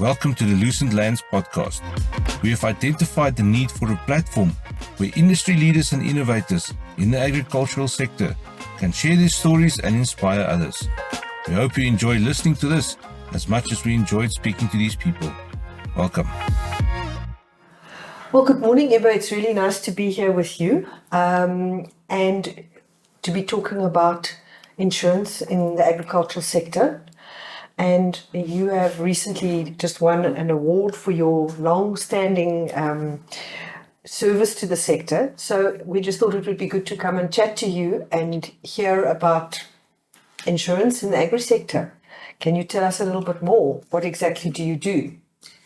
Welcome to the Lucentlands podcast. We have identified the need for a platform where industry leaders and innovators in the agricultural sector can share their stories and inspire others. We hope you enjoy listening to this as much as we enjoyed speaking to these people. Welcome. Well, good morning, Ebbe. It's really nice to be here with you and to be talking about insurance in the agricultural sector. And you have recently just won an award for your long-standing service to the sector. So we just thought it would be good to come and chat to you and hear about insurance in the agri-sector. Can you tell us a little bit more? What exactly do you do?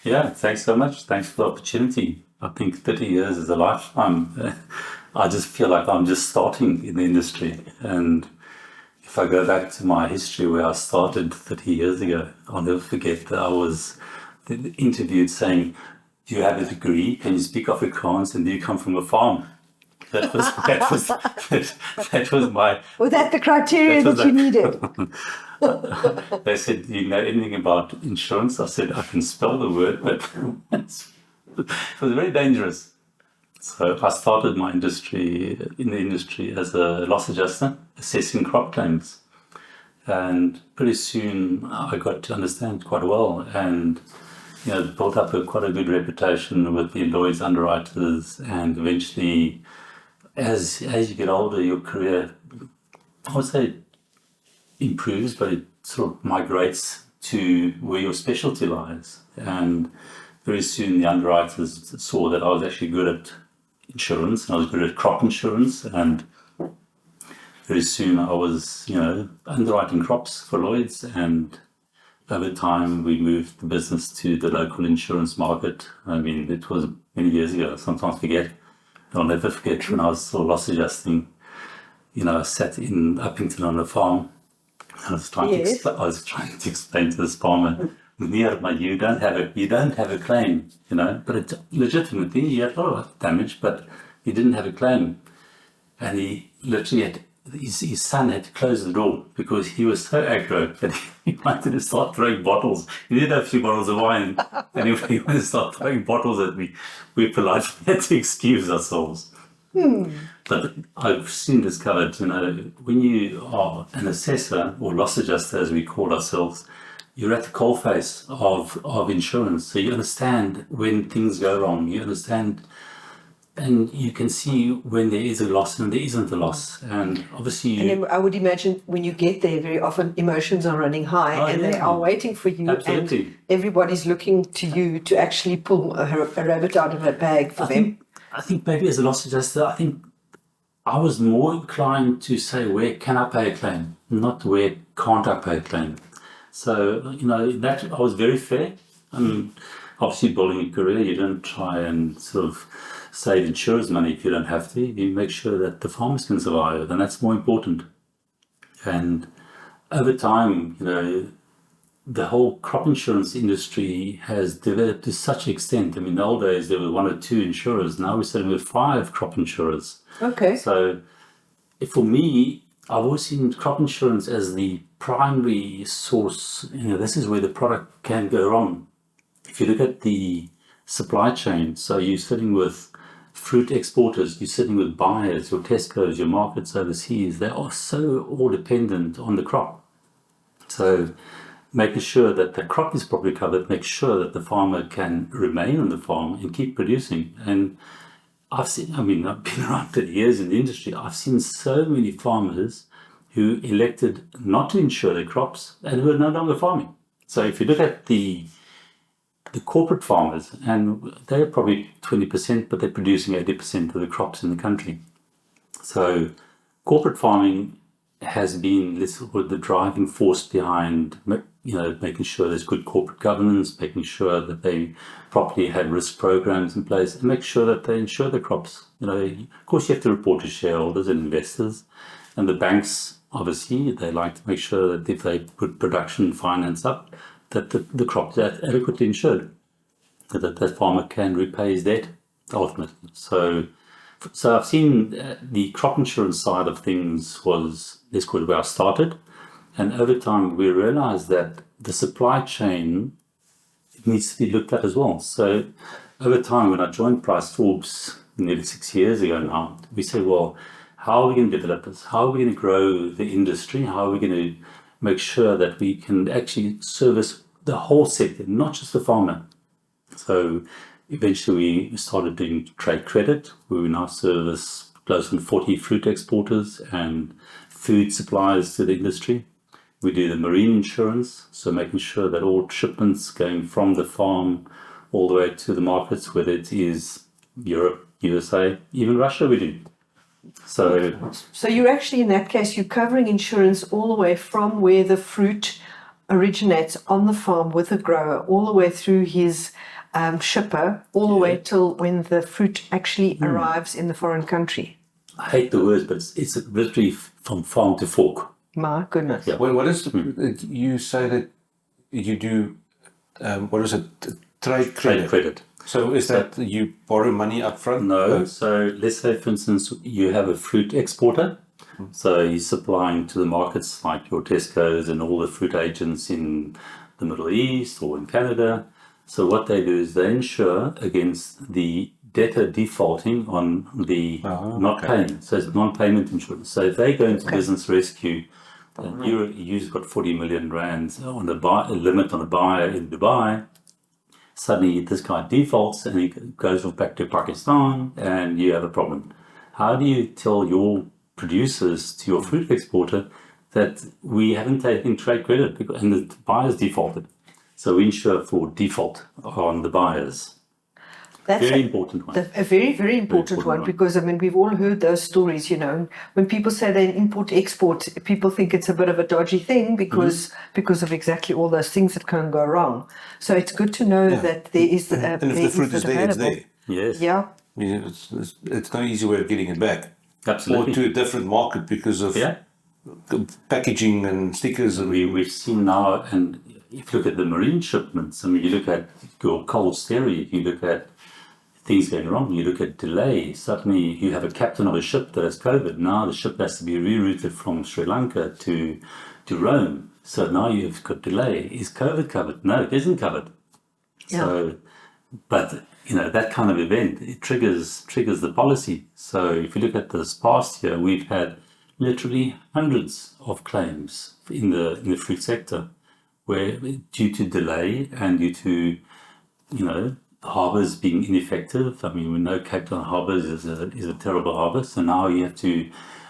Yeah, thanks so much. Thanks for the opportunity. I think 30 years is a lifetime. I just feel like I'm just starting in the industry. And if I go back to my history where I started 30 years ago, I'll never forget that I was interviewed saying, "Do you have a degree? Can you speak Afrikaans? And do you come from a farm?" That was my... Was that the criteria that you needed? They said, "Do you know anything about insurance?" I said, "I can spell the word, but it was very dangerous." So I started my industry as a loss adjuster, assessing crop claims. And pretty soon I got to understand quite well and built up quite a good reputation with the Lloyd's underwriters. And eventually, as you get older, your career, I would say, improves, but it sort of migrates to where your specialty lies. And very soon the underwriters saw that I was actually good at insurance, and I was good at crop insurance, and very soon I was, underwriting crops for Lloyd's, and over time we moved the business to the local insurance market. I mean, it was many years ago. I sometimes forget. I'll never forget when I was still loss adjusting. I sat in Uppington on a farm. I was trying to explain to this farmer, you don't have a claim, but it's legitimately, you had a lot of damage, but you didn't have a claim. And he literally his son had to close the door because he was so aggro that he wanted to start throwing bottles. He did have a few bottles of wine, and if he wanted to start throwing bottles at me, we politely had to excuse ourselves. But I've soon discovered, when you are an assessor or loss adjuster, as we call ourselves, you're at the coalface of insurance. So you understand when things go wrong. You understand, and you can see when there is a loss and there isn't a loss. And obviously... And then I would imagine when you get there, very often emotions are running high they are waiting for you. Absolutely. And everybody's looking to you to actually pull a rabbit out of a bag for them. I think maybe as a loss adjuster, I was more inclined to say, where can I pay a claim? Not where can't I pay a claim? So, that I was very fair. Obviously, building a career, you don't try and sort of save insurers money if you don't have to. You make sure that the farmers can survive, and that's more important. And over time, the whole crop insurance industry has developed to such an extent. In the old days, there were 1 or 2 insurers. Now we're sitting with 5 crop insurers. Okay. So, for me, I've always seen crop insurance as the primary source. This is where the product can go wrong. If you look at the supply chain, so you're sitting with fruit exporters, you're sitting with buyers, your Tesco's, your markets overseas, they are so all dependent on the crop. So making sure that the crop is properly covered, make sure that the farmer can remain on the farm and keep producing. And I've been around 30 years in the industry. I've seen so many farmers who elected not to insure their crops and who are no longer farming. So if you look at the corporate farmers, and they're probably 20%, but they're producing 80% of the crops in the country. So corporate farming has been the driving force behind, making sure there's good corporate governance, making sure that they properly have risk programs in place, and make sure that they insure the crops. Of course, you have to report to shareholders and investors, and the banks, obviously, they like to make sure that if they put production finance up, that the crops are adequately insured, that that farmer can repay his debt ultimately. So I've seen the crop insurance side of things was, let's call it, where I started. And over time, we realized that the supply chain needs to be looked at as well. So over time, when I joined Price Forbes nearly 6 years ago now, we said, well, how are we going to develop this? How are we going to grow the industry? How are we going to make sure that we can actually service the whole sector, not just the farmer? So eventually we started doing trade credit, where we now service close to 40 fruit exporters and food suppliers to the industry. We do the marine insurance, so making sure that all shipments going from the farm all the way to the markets, whether it is Europe, USA, even Russia, we do. So you're actually, in that case, you're covering insurance all the way from where the fruit originates on the farm with the grower, all the way through his shipper, all the way till when the fruit actually arrives in the foreign country. I hate the words, but it's literally from farm to fork. My goodness. Yeah. Well, what is you say that you do? What is it? Trade credit. Trade credit. So is that you borrow money up front? No. So let's say, for instance, you have a fruit exporter. So he's supplying to the markets like your Tesco's and all the fruit agents in the Middle East or in Canada. So what they do is they insure against the debtor defaulting on the not paying. So it's non-payment insurance. So if they go into business rescue and you've got 40 million rand on the limit on the buyer in Dubai, suddenly this guy defaults and he goes back to Pakistan and you have a problem. How do you tell your producers, to your fruit exporter, that we haven't taken trade credit and the buyers defaulted? So we insure for default on the buyers. That's very important one. A very, very important one, because, I mean, we've all heard those stories, you know. When people say they import-export, people think it's a bit of a dodgy thing because of exactly all those things that can go wrong. So it's good to know that there is the and if the fruit is there, it's there. Yes. Yeah. It's no easy way of getting it back. Absolutely. Or to a different market because of packaging and stickers. And we've seen now, and if you look at the marine shipments, I mean, you look at your cold stereo, you look at things going wrong, you look at delay. Suddenly you have a captain of a ship that has COVID. Now the ship has to be rerouted from Sri Lanka to Rome. So now you've got delay. Is COVID covered? No, it isn't covered. Yeah. So, but you know, that kind of event, it triggers the policy. So if you look at this past year, we've had literally hundreds of claims in the fruit sector, where due to delay and due to, you know, harbours being ineffective. I mean, we know Cape Town harbour is a terrible harbour. So now you have to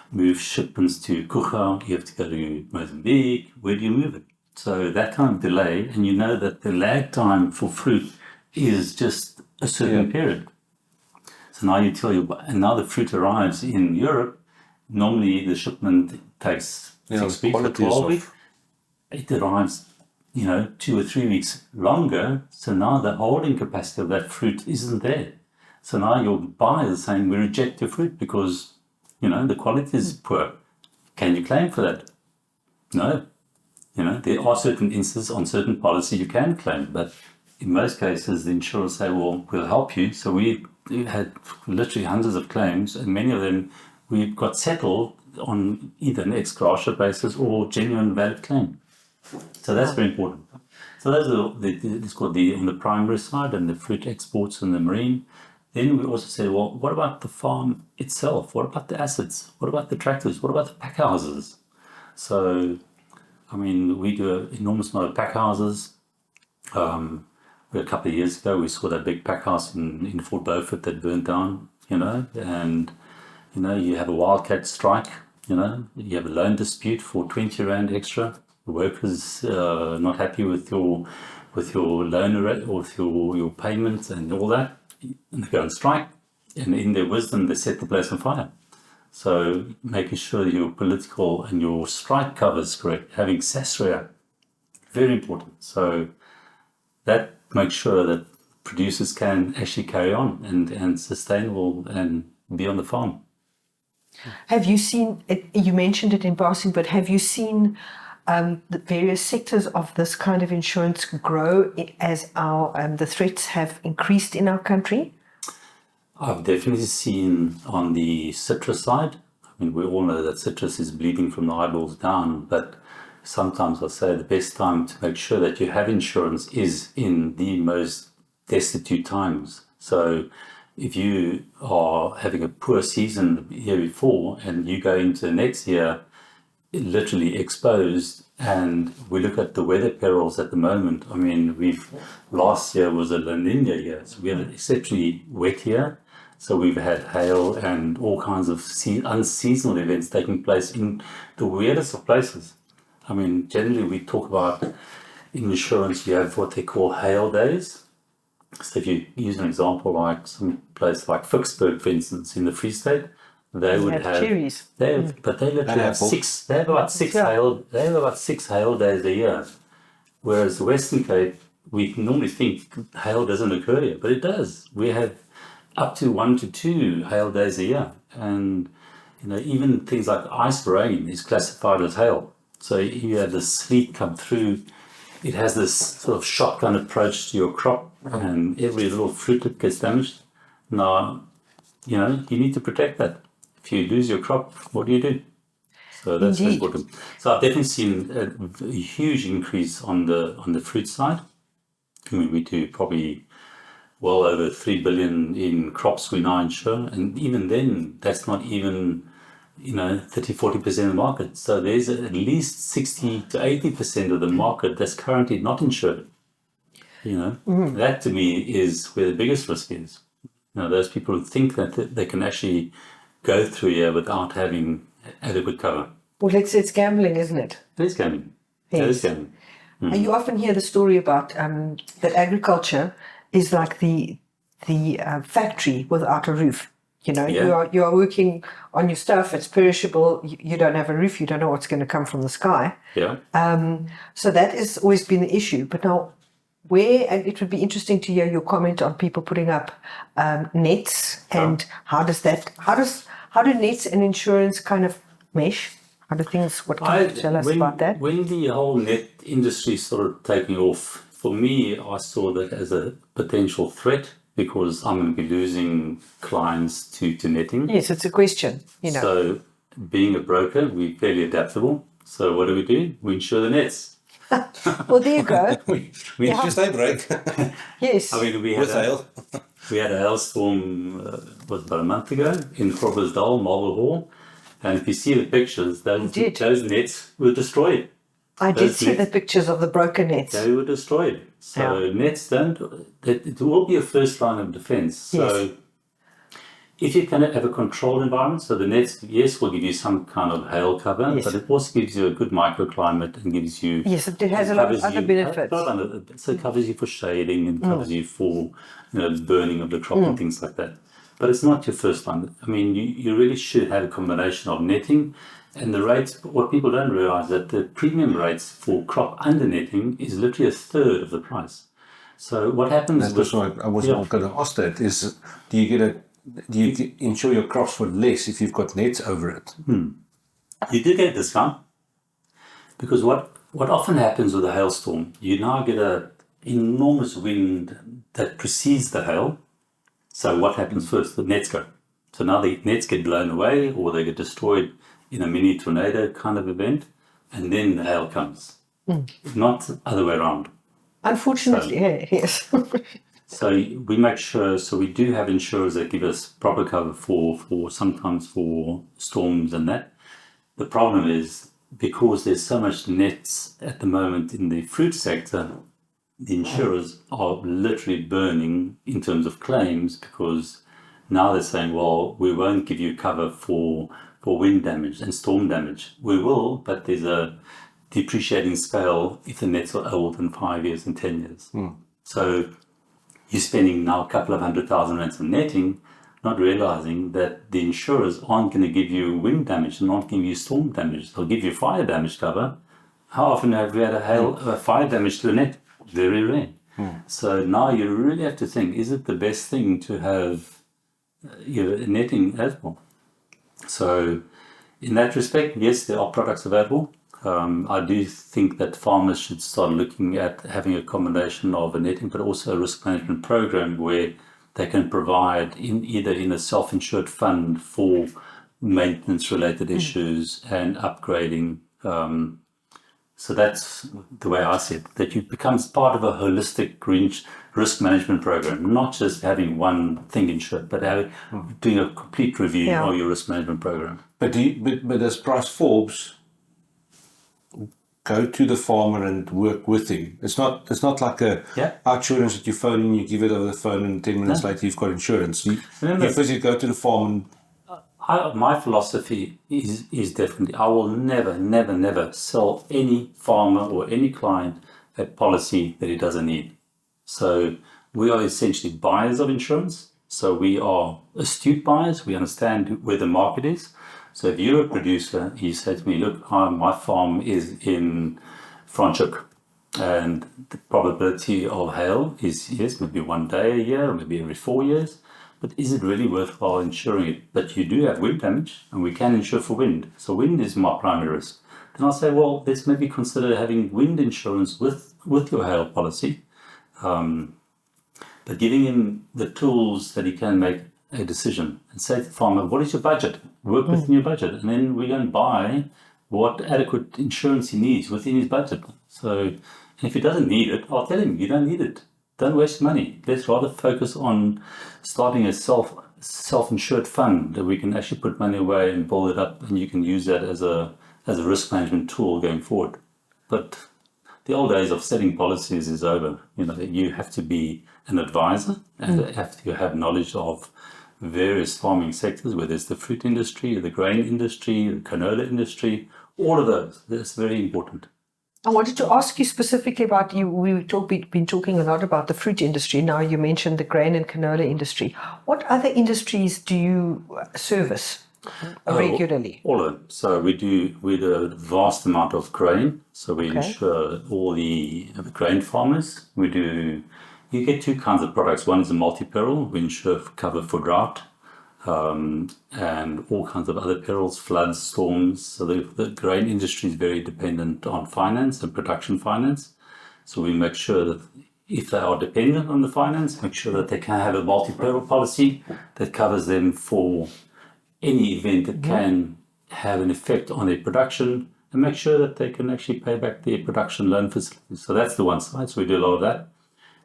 move shipments to Kucha, you have to go to Mozambique. Where do you move it? So that kind of delay, and you know that the lag time for fruit is just a certain period. So now you tell you, and now the fruit arrives in Europe. Normally the shipment takes 6 weeks or 12 weeks. It arrives, you know, 2 or 3 weeks longer. So now the holding capacity of that fruit isn't there. So now your buyer is saying, we reject your fruit because, you know, the quality is poor. Can you claim for that? No. You know, there are certain instances on certain policy you can claim, but in most cases the insurers say, well, we'll help you. So we had literally hundreds of claims, and many of them we got settled on either an ex gratia basis or genuine valid claim. So that's very important. So those are it's called on the primary side, and the fruit exports and the marine. Then we also say, well, what about the farm itself? What about the assets? What about the tractors? What about the pack houses? So, I mean, we do an enormous amount of pack houses. A couple of years ago, we saw that big pack house in Fort Beaufort that burnt down, you know, and, you know, you have a wildcat strike, you know, you have a loan dispute for 20 Rand extra. The workers not happy with your loan rate or with your payments and all that, and they go on strike, and in their wisdom they set the place on fire. So making sure your political and your strike cover is correct, having SASRIA, very important. So that makes sure that producers can actually carry on and sustainable and be on the farm. Have you seen it? You mentioned it in passing, but have you seen the various sectors of this kind of insurance grow as the threats have increased in our country? I've definitely seen on the citrus side. I mean, we all know that citrus is bleeding from the eyeballs down, but sometimes I say the best time to make sure that you have insurance is in the most destitute times. So if you are having a poor season the year before and you go into the next year literally exposed, and we look at the weather perils at the moment. I mean, last year was a La Nina year, so we had an exceptionally wet year. So we've had hail and all kinds of unseasonal events taking place in the weirdest of places. I mean, generally we talk about in insurance, you have what they call hail days. So if you use an example like some place like Vicksburg, for instance, in the Free State, they would have cherries. But they literally have six. They have about six hail. They have about 6 hail days a year. Whereas the Western Cape, we normally think hail doesn't occur here, but it does. We have up to 1 to 2 hail days a year, and even things like ice rain is classified as hail. So you have the sleet come through. It has this sort of shotgun approach to your crop, and every little fruitlet gets damaged. Now, you need to protect that. If you lose your crop, what do? So that's important. So I've definitely seen a huge increase on the fruit side. I mean, we do probably well over 3 billion in crops we now insure, and even then, that's not even 30-40% of the market. So there's at least 60 to 80% of the market that's currently not insured. That to me is where the biggest risk is. Those people who think that they can actually go through here without having adequate cover. Well, it's gambling, isn't it? It is gambling. Yes. It is gambling. And you often hear the story about that agriculture is like the factory without a roof. You are working on your stuff. It's perishable. You don't have a roof. You don't know what's going to come from the sky. Yeah. So that has always been the issue. But now, and it would be interesting to hear your comment on people putting up nets, and how do nets and insurance kind of mesh? How do things? What can you tell us about that? When the whole net industry started taking off, for me, I saw that as a potential threat, because I'm going to be losing clients to netting. Yes, it's a question. So, being a broker, we're fairly adaptable. So, what do? We insure the nets. Well, there you go. we just break. Yes. I mean, we had a hailstorm about a month ago in Groblersdal, Marble Hall, and if you see the pictures, those nets were destroyed. I did see the pictures of the broken nets. They were destroyed. So nets it will be a first line of defense. So if you can have a controlled environment, so the nets, yes, will give you some kind of hail cover, but it also gives you a good microclimate and gives you... Yes, it has a lot of other benefits. So it covers you for shading and covers you for burning of the crop and things like that. But it's not your first line. I mean, you really should have a combination of netting and the rates. What people don't realize that the premium rates for crop under netting is literally a third of the price. So what happens... That's what I was going to ask that is, do you insure your crops for less if you've got nets over it? You do get a discount, because what often happens with a hailstorm, you now get an enormous wind that precedes the hail. So what happens first? The nets go. So now the nets get blown away, or they get destroyed in a mini tornado kind of event, and then the hail comes. Not the other way around. Unfortunately, yes. So we make sure, so we do have insurers that give us proper cover for sometimes for storms and that. The problem is, because there's so much nets at the moment in the fruit sector, the insurers are literally burning in terms of claims, because now they're saying, well, we won't give you cover for wind damage and storm damage. We will, but there's a depreciating scale if the nets are older than 5 years and 10 years. So you're spending now a couple of 100,000 rands on netting, not realizing that the insurers aren't going to give you wind damage and not give you storm damage. They'll give you fire damage cover. How often have we had a fire damage to a net? Very rare. So now you really have to think, is it the best thing to have netting as well? So in that respect, yes, there are products available. I do think that farmers should start looking at having a combination of a netting, but also a risk management program where they can provide either in a self-insured fund for maintenance-related issues and upgrading So that's the way I see it, that it becomes part of a holistic green risk management program, not just having one thing insured, but doing a complete review Yeah. of your risk management program. But does Price Forbes go to the farmer and work with him? It's not like a insurance that you phone in, you give it over the phone, and 10 minutes later you've got insurance. You physically go to the farm and my philosophy is definitely, I will never sell any farmer or any client a policy that he doesn't need. So we are essentially buyers of insurance. So we are astute buyers. We understand where the market is. So if you're a producer, you say to me, look, my farm is in Franschhoek, and the probability of hail is, yes, maybe one day a year, or maybe every 4 years. But is it really worthwhile insuring it? But you do have wind damage, and we can insure for wind. So wind is my primary risk. Then I'll say, well, let's maybe consider having wind insurance with your hail policy, but giving him the tools that he can make a decision, and say to the farmer, what is your budget? Work within your budget, and then we're going to buy what adequate insurance he needs within his budget. So if he doesn't need it, I'll tell him, you don't need it. Don't waste money. Let's rather focus on starting a self-insured fund that we can actually put money away and build it up, and you can use that as a risk management tool going forward. But the old days of setting policies is over. You have to be an advisor and have to have knowledge of various farming sectors, whether it's the fruit industry, the grain industry, the canola industry, all of those. That's very important. I wanted to ask you specifically about we've been talking a lot about the fruit industry. Now you mentioned the grain and canola industry. What other industries do you service regularly? All of them. So we do a vast amount of grain. So we insure all the grain farmers. You get two kinds of products. One is a multi-peril. We insure cover for drought. And all kinds of other perils, floods, storms. So the grain industry is very dependent on finance and production finance. So we make sure that if they are dependent on the finance, make sure that they can have a multi-peril policy that covers them for any event that can have an effect on their production, and make sure that they can actually pay back their production loan facilities. So that's the one side. So we do a lot of that.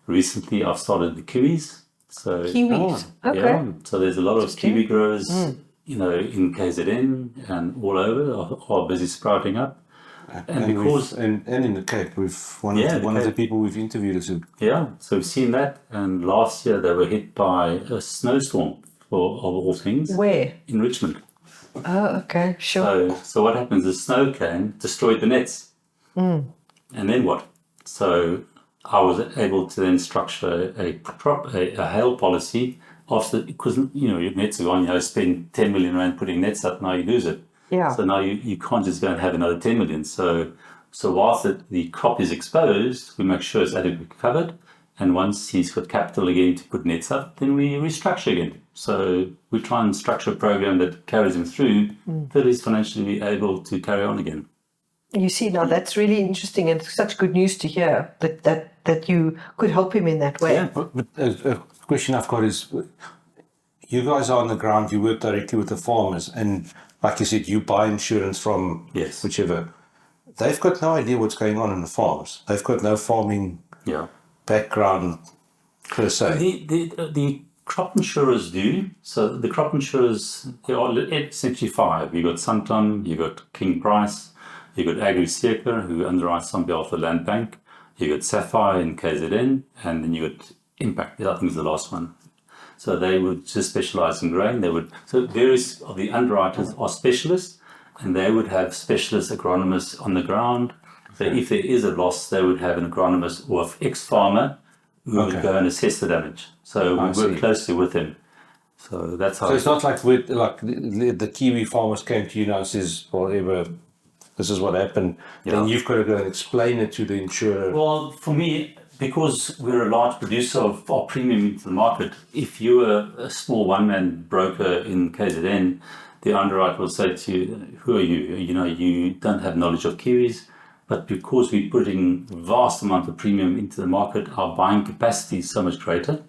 Recently, I've started the kiwis. So, Kiwis. Okay. Yeah, so there's a lot of kiwi growers, in KZN and all over are busy sprouting up. And because in the Cape, one of the people we've interviewed is so we've seen that. And last year they were hit by a snowstorm, of all things. Where? In Richmond. Oh, okay, sure. So what happens? The snow came, destroyed the nets, and then what? So I was able to then structure a hail policy after, because your nets are gone. You spend 10 million rand putting nets up, now you lose it. Yeah. So now you can't just go and have another 10 million. So whilst the crop is exposed, we make sure it's adequately covered. And once he's got capital again to put nets up, then we restructure again. So we try and structure a program that carries him through till he's financially able to carry on again. You see, now that's really interesting, and it's such good news to hear that you could help him in that way. Yeah, but a question I've got is, you guys are on the ground, you work directly with the farmers, and like you said, you buy insurance from whichever. They've got no idea what's going on in the farms. They've got no farming background per se. The crop insurers do. So the crop insurers, there are essentially 5. You've got Santam, you've got King Price, you've got Agri-sector, who underwrites on behalf of the Land Bank. You've got Sapphire in KZN, and then you've got Impact, I think is the last one. So they would just specialize in grain. So various of the underwriters are specialists, and they would have specialist agronomists on the ground. So if there is a loss, they would have an agronomist or an ex-farmer who would go and assess the damage. So we work closely with them. So that's how. So it's not like the Kiwi farmers came to you now and says, whatever, this is what happened. Then you've got to go and explain it to the insurer. Well, for me, because we're a large producer of our premium into the market, if you were a small one-man broker in KZN, the underwriter will say to you, who are you? You don't have knowledge of Kiwis, but because we're putting vast amount of premium into the market, our buying capacity is so much greater.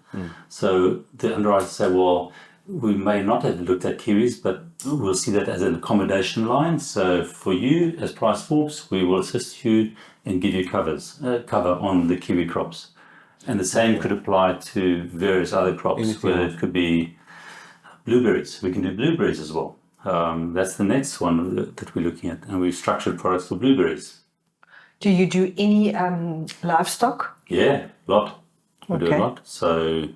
So the underwriters say, well, we may not have looked at kiwis, but we'll see that as an accommodation line. So for you, as Price Forbes, we will assist you and give you cover on the kiwi crops. And the same could apply to various other crops, whether it could be blueberries. We can do blueberries as well. That's the next one that we're looking at. And we've structured products for blueberries. Do you do any livestock? Yeah, a lot. We do Okay. a lot. So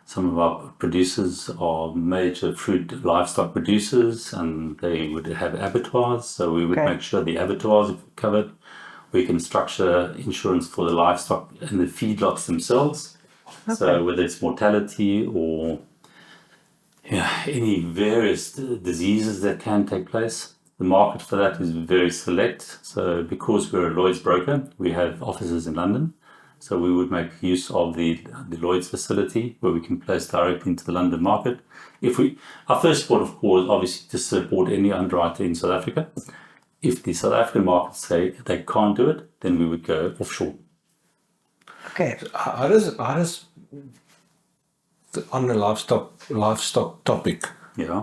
some of our producers are major fruit livestock producers, and they would have abattoirs. So we would Okay. make sure the abattoirs are covered. We can structure insurance for the livestock and the feedlots themselves. So whether it's mortality or any various diseases that can take place. The market for that is very select. So because we're a Lloyd's broker, we have offices in London. So we would make use of the Lloyd's facility where we can place directly into the London market. Our first port of call is obviously to support any underwriter in South Africa. If the South African market say they can't do it, then we would go offshore. Okay. How does on the livestock topic,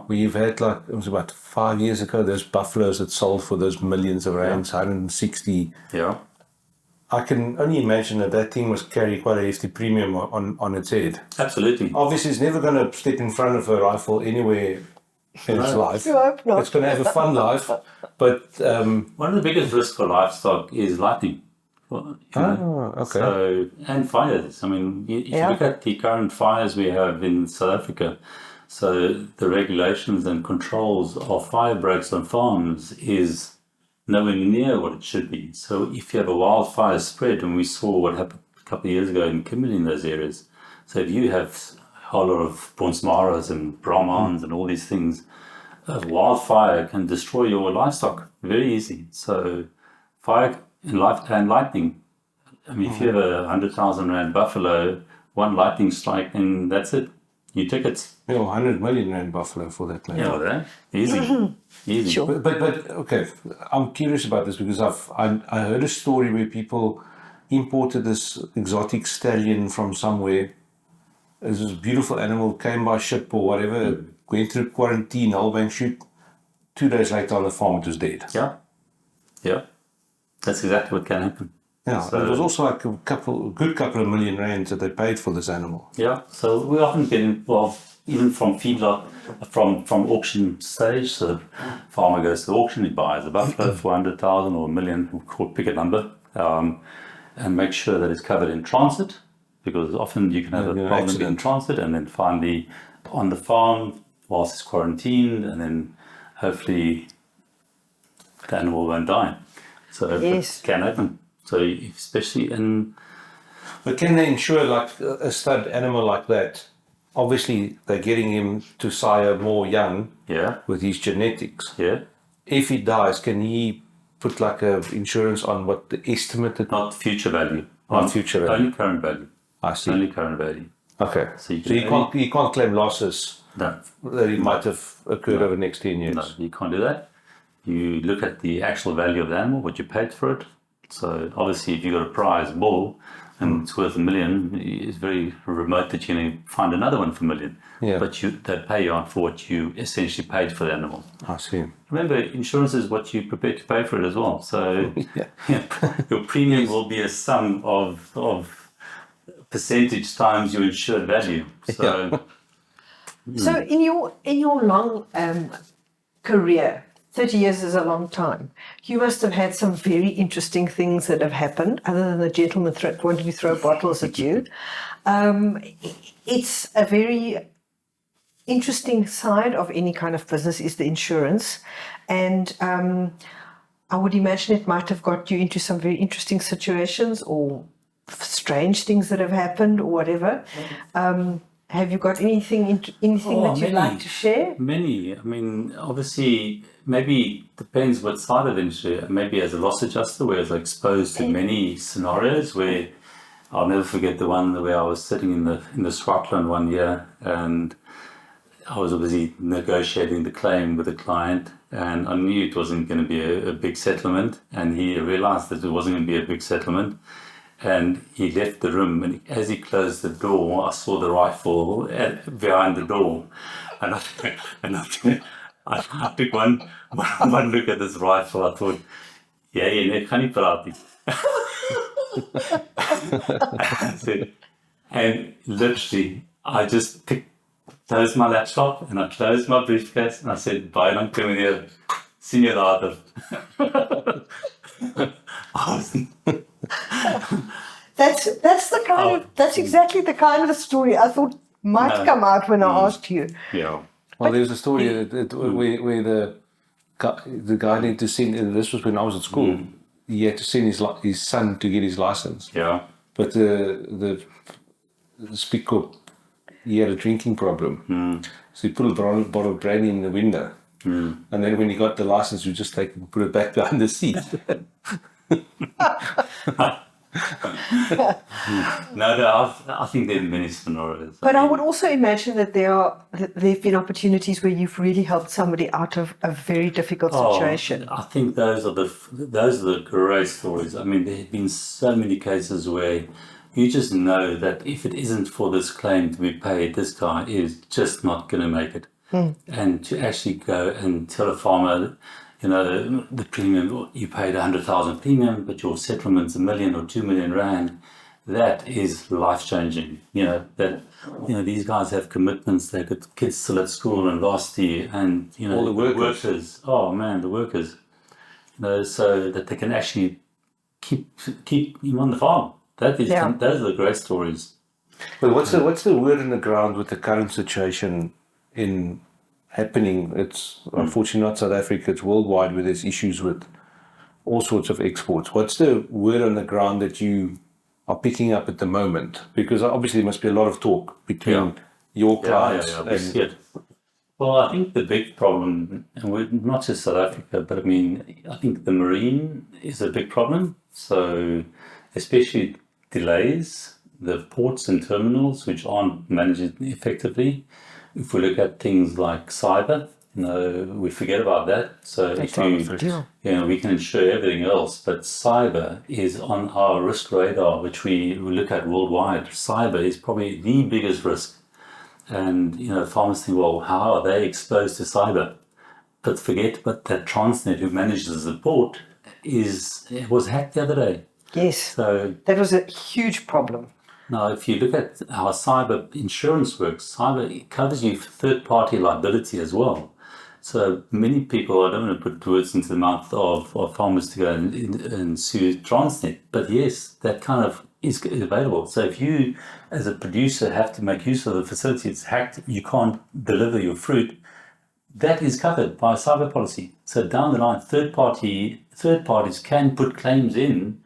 we've had it was about 5 years ago, those buffaloes that sold for those millions of rands, 160. Yeah. I can only imagine that thing must carry quite a hefty premium on its head. Absolutely. Obviously, it's never going to step in front of a rifle anywhere in its life. I hope not. It's going to have a fun life, but One of the biggest risks for livestock is lightning. okay. So, and fires. I mean, if you look at the current fires we have in South Africa, so the regulations and controls of fire breaks on farms is nowhere near what it should be. So if you have a wildfire spread, and we saw what happened a couple of years ago in Kimberley in those areas, so if you have a whole lot of Bonsmaras and Brahmans and all these things, a wildfire can destroy your livestock very easy. So fire and lightning. I mean, if you have a 100,000 rand buffalo, one lightning strike, and that's it. You take it. 100 million rand buffalo for that matter. Yeah, that easy, easy. Sure. But okay, I'm curious about this because I heard a story where people imported this exotic stallion from somewhere. It was this beautiful animal, came by ship or whatever, went through quarantine, whole bang shoot. 2 days later on the farm it was dead. Yeah. That's exactly what can happen. Yeah, So- and it was also like a good couple of million rands that they paid for this animal. Yeah, so we often get involved even from feedlot, from auction stage. So the farmer goes to the auction, he buys a buffalo for 100,000 or $1 million, pick a number, and make sure that it's covered in transit, because often you can have a problem accident. in transit, and then finally on the farm whilst it's quarantined, and then hopefully the animal won't die. So Yes. it can happen. So especially in But can they insure like a stud animal like that? Obviously, they're getting him to sire more young with his genetics. If he dies, can he put like a insurance on what the estimated? not future value. Not future value. Only current value. I see. Only current value. Okay. So you So can you can't claim losses No, that he might have occurred over the next 10 years. no, you can't do that. You look at the actual value of the animal, what you paid for it. So obviously, if you've got a prize bull and it's worth $1 million, it's very remote that you're going to find another one for $1 million. Yeah. But they pay you out for what you essentially paid for the animal. I see. Remember, insurance is what you're prepared to pay for it as well. So Yeah. your premium will be a sum of percentage times your insured value. So So in your long career, 30 years is a long time. You must have had some very interesting things that have happened, other than the gentleman wanting to throw bottles at you. It's a very interesting side of any kind of business is the insurance. And I would imagine it might have got you into some very interesting situations or strange things that have happened or whatever. Have you got anything that you'd like to share? Many. I mean, obviously, maybe depends what side of the industry. Maybe as a loss adjuster, where I was exposed to many scenarios where I'll never forget the one where I was sitting in the Swartland one year, and I was obviously negotiating the claim with the client, and I knew it wasn't going to be a big settlement, and he realized that it wasn't going to be a big settlement. And he left the room, and as he closed the door, I saw the rifle behind the door. And I took one look at this rifle. I thought, yeah, you can't praat nie. I said, and literally, I just closed my laptop and I closed my briefcase and I said, bye, dankie meneer. Sien jou later. That's the kind of, that's exactly the kind of story I thought might come out when I asked you. Yeah. Well, there's a story where the guy needed to send, this was when I was at school, he had to send his son to get his license. Yeah. But the speaker, he had a drinking problem. So he put a bottle of brandy in the window. And then when he got the license, he just take it and put it back behind the seat. No, I think there are many scenarios. But I would also imagine that there've been opportunities where you've really helped somebody out of a very difficult situation. I think those are the great stories. I mean, there have been so many cases where you just know that if it isn't for this claim to be paid, this guy is just not going to make it. And to actually go and tell a farmer, you know, the premium, you paid 100,000 premium, but your settlement's 1 million or 2 million rand, that is life-changing. These guys have commitments. They've got kids still at school and varsity, and, you know, all the workers. Oh, man, the workers. You know, so that they can actually keep him on the farm. Those are the great stories. But what's the word on the ground with the current situation happening? It's unfortunately not South Africa, it's worldwide, where there's issues with all sorts of exports. What's the word on the ground that you are picking up at the moment? Because obviously there must be a lot of talk between your clients. We see it. Well, I think the big problem, and we're not just South Africa, but I mean, I think the marine is a big problem. So especially delays, the ports and terminals which aren't managed effectively. If we look at things like cyber, you know, we forget about that. So we can insure everything else, but cyber is on our risk radar, which we look at worldwide. Cyber is probably the biggest risk. And, you know, farmers think, well, how are they exposed to cyber? But that Transnet, who manages the port, was hacked the other day. Yes. So that was a huge problem. Now, if you look at how cyber insurance works, cyber covers you for third-party liability as well. So many people, I don't want to put words into the mouth of farmers to go and sue Transnet, but yes, that kind of is available. So if you, as a producer, have to make use of the facility, it's hacked, you can't deliver your fruit, that is covered by a cyber policy. So down the line, third parties can put claims in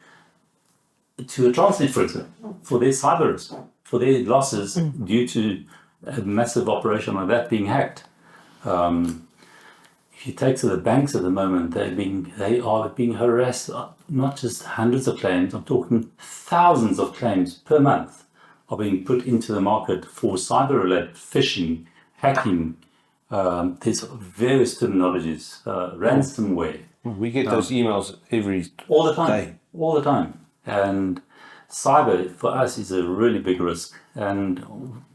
to a Transnet, for example, for their cyber risk, for their losses due to a massive operation like that being hacked. If you take to the banks at the moment, they are being harassed, not just hundreds of claims, I'm talking thousands of claims per month are being put into the market for cyber-related phishing, hacking. There's various terminologies, ransomware. We get those emails all the time, day. All the time. And cyber for us is a really big risk, and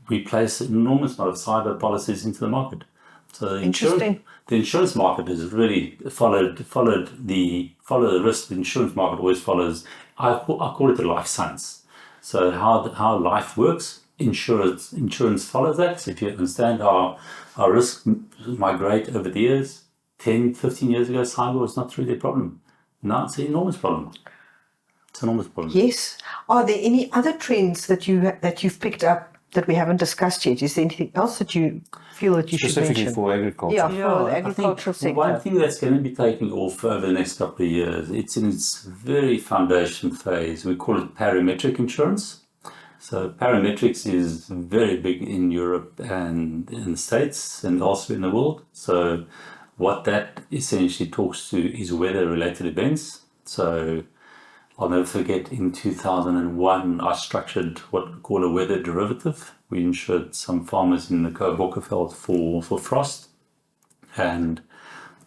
we place an enormous amount of cyber policies into the market. So the insurance market has really followed the risk. The insurance market always follows. I call it the life science. So how life works, insurance follows that. So if you understand how our risks migrate over the years, 10, 15 years ago, cyber was not really a problem. Now it's an enormous problem. It's an enormous problem. Yes. Are there any other trends that you've picked up that we haven't discussed yet? Is there anything else that you feel that you should mention? Specifically for agriculture. Yeah, for the agricultural sector. One thing that's going to be taking off over the next couple of years, it's in its very foundation phase. We call it parametric insurance. So parametrics is very big in Europe and in the States and also in the world. So what that essentially talks to is weather-related events. So I'll never forget, in 2001, I structured what we call a weather derivative. We insured some farmers in the Bokkerveld for frost. And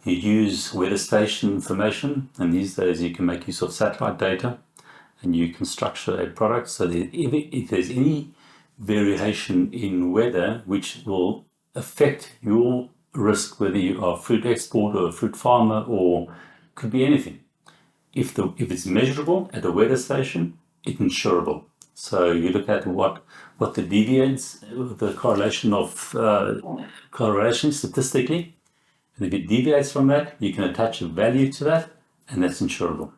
you use weather station information. And these days you can make use of satellite data. and you can structure a product so that if there's any variation in weather which will affect your risk, whether you are a fruit exporter or a fruit farmer or could be anything. If it's measurable at a weather station, it's insurable. So you look at what the deviates, the correlation statistically, and if it deviates from that, you can attach a value to that, and that's insurable.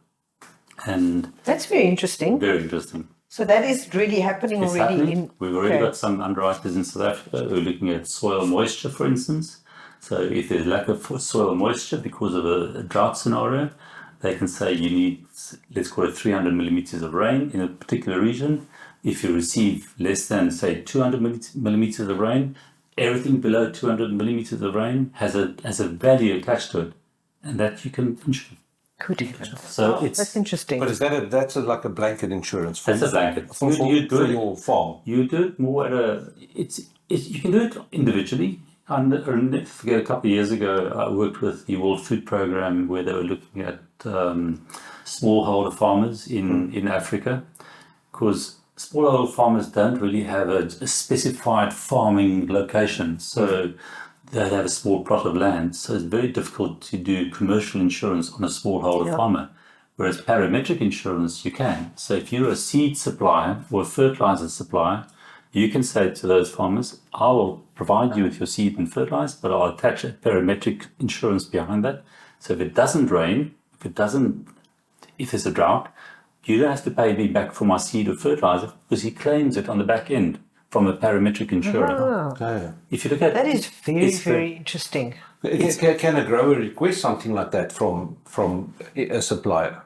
And That's very interesting. very interesting. So that is really happening It's already happening. We've already got some underwriters in South Africa who are looking at soil moisture, for instance. So if there's lack of soil moisture because of a drought scenario, they can say you need, let's call it 300 millimeters of rain in a particular region. If you receive less than, say, 200 millimeters of rain, everything below 200 millimeters of rain has a value attached to it, and that you can insure. Good. So That's interesting. But is that like a blanket insurance? That's a blanket. For your farm? You do it more at you can do it individually. I'll never forget, a couple of years ago, I worked with the World Food Programme where they were looking at smallholder farmers in Africa, because smallholder farmers don't really have a specified farming location. So they have a small plot of land. So it's very difficult to do commercial insurance on a smallholder farmer. Whereas parametric insurance, you can. So if you're a seed supplier or a fertilizer supplier, you can say to those farmers, I will provide you with your seed and fertilizer, but I'll attach a parametric insurance behind that. So if it doesn't rain, if there's a drought, you don't have to pay me back for my seed or fertilizer because he claims it on the back end from a parametric insurer. Okay. If you look at That is very interesting. Can a grower request something like that from a supplier?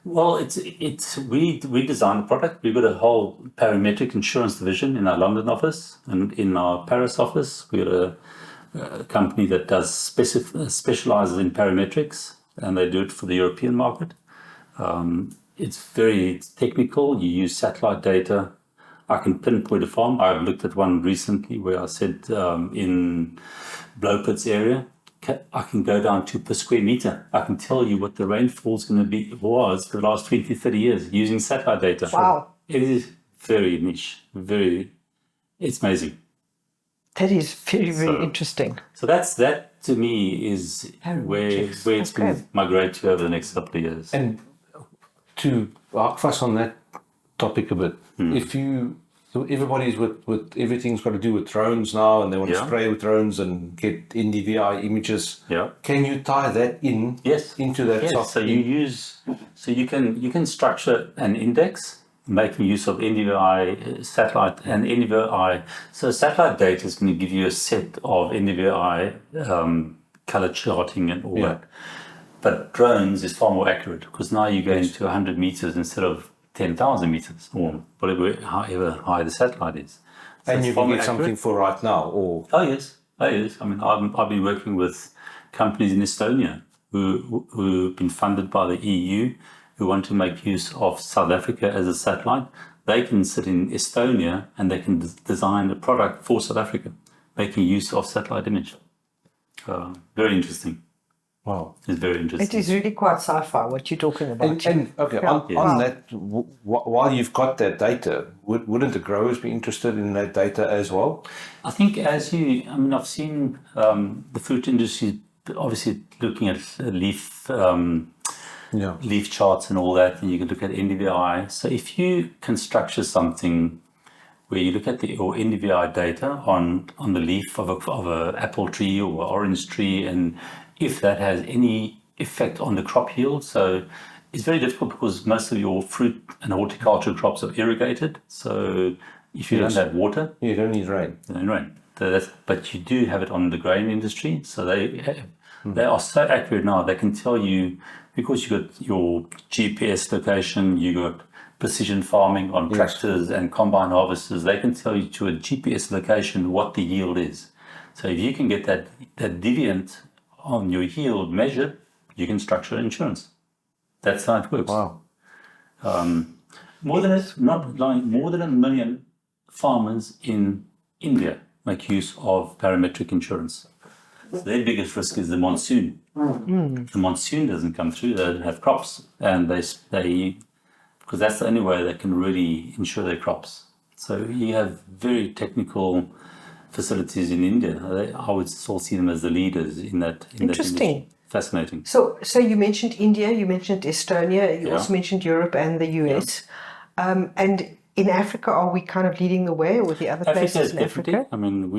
Well, we designed the product. We've got a whole parametric insurance division in our London office, and in our Paris office, we've got a company that does specializes in parametrics, and they do it for the European market. It's very technical. You use satellite data. I can pinpoint a farm. I've looked at one recently where I said in Blowpits area, I can go down to per square meter. I can tell you what the rainfall is going to was for the last 20, 30 years using satellite data. Wow. It is very niche. It's amazing. That is very interesting. So that to me is where it's going to migrate to over the next couple of years. And to arc us on that topic a bit, so everybody's with everything's got to do with drones now, and they want to spray with drones and get NDVI images. Yeah. Can you tie that in? Yes. Into that software? So you can structure an index making use of NDVI satellite and NDVI. So satellite data is going to give you a set of NDVI color charting and all that. But drones is far more accurate because now you're going to 100 meters instead of 10,000 meters or whatever, however high the satellite is. So and you can get something for right now, or? Oh yes. I mean, I've been working with companies in Estonia who've been funded by the EU who want to make use of South Africa as a satellite. They can sit in Estonia and they can design a product for South Africa, making use of satellite image. Very interesting. Wow. It's very interesting. It is really quite sci-fi what you're talking about. On that, while you've got that data, wouldn't the growers be interested in that data as well? I think I've seen the fruit industry obviously looking at leaf charts and all that, and you can look at NDVI. So if you can structure something where you look at your NDVI data on the leaf of a apple tree or orange tree, and if that has any effect on the crop yield. So it's very difficult because most of your fruit and horticultural crops are irrigated. So if you don't have water, you don't need rain. You don't need rain. But you do have it on the grain industry. So they are so accurate now. They can tell you, because you got your GPS location, you got precision farming on tractors and combine harvesters. They can tell you to a GPS location what the yield is. So if you can get that deviant on your yield measured, you can structure insurance. That's how it works. Wow. More than 1 million farmers in India make use of parametric insurance. So their biggest risk is the monsoon. The monsoon doesn't come through, they don't have crops, and because because that's the only way they can really insure their crops. So you have very technical facilities in India. I would still see them as the leaders in that. Interesting. Fascinating. So you mentioned India, you mentioned Estonia, you Yeah. also mentioned Europe and the US. And in Africa, are we kind of leading the way with the other places in Africa? I mean,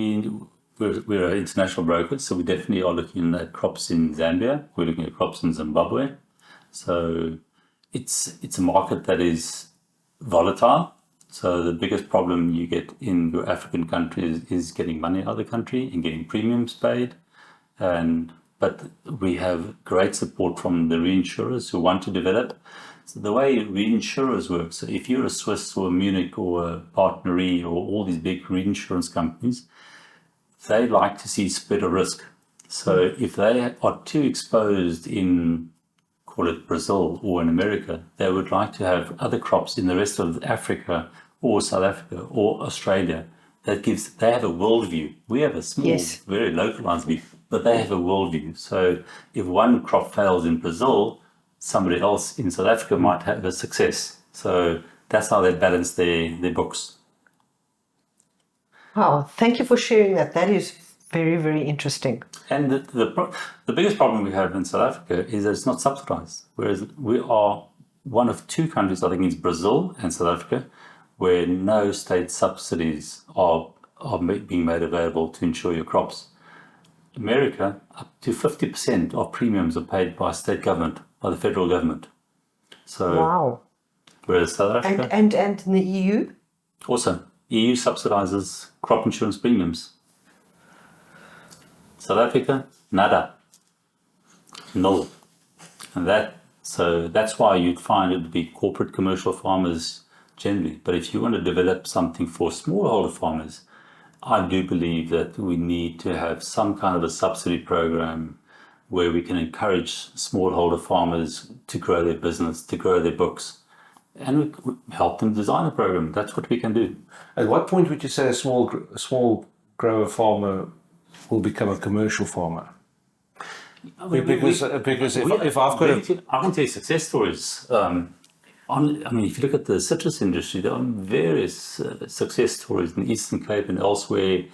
we're an international broker, so we definitely are looking at crops in Zambia. We're looking at crops in Zimbabwe. So it's a market that is volatile. So the biggest problem you get in your African countries is getting money out of the country and getting premiums paid. But we have great support from the reinsurers who want to develop. So the way reinsurers work, so if you're a Swiss or a Munich or a PartnerRe or all these big reinsurance companies, they like to see spread of risk. So if they are too exposed in, call it Brazil or in America, they would like to have other crops in the rest of Africa or South Africa or Australia. They have a worldview. We have a small, very localized view, but they have a worldview. So if one crop fails in Brazil, somebody else in South Africa might have a success. So that's how they balance their books. Wow, thank you for sharing that. That is very, very interesting. And the biggest problem we have in South Africa is that it's not subsidized. Whereas we are one of two countries, I think it's Brazil and South Africa, where no state subsidies are being made available to insure your crops. America, up to 50% of premiums are paid by state government, by the federal government. So, wow. Whereas South Africa... And in the EU? Also, EU subsidizes crop insurance premiums. South Africa, nada. Null. And that's why you'd find it would be corporate commercial farmers generally. But if you want to develop something for smallholder farmers, I do believe that we need to have some kind of a subsidy program where we can encourage smallholder farmers to grow their business, to grow their books, and we help them design a program. That's what we can do. At what point would you say a small grower farmer will become a commercial farmer? Because if I've got I can tell you success stories. If you look at the citrus industry, there are various success stories in the Eastern Cape and elsewhere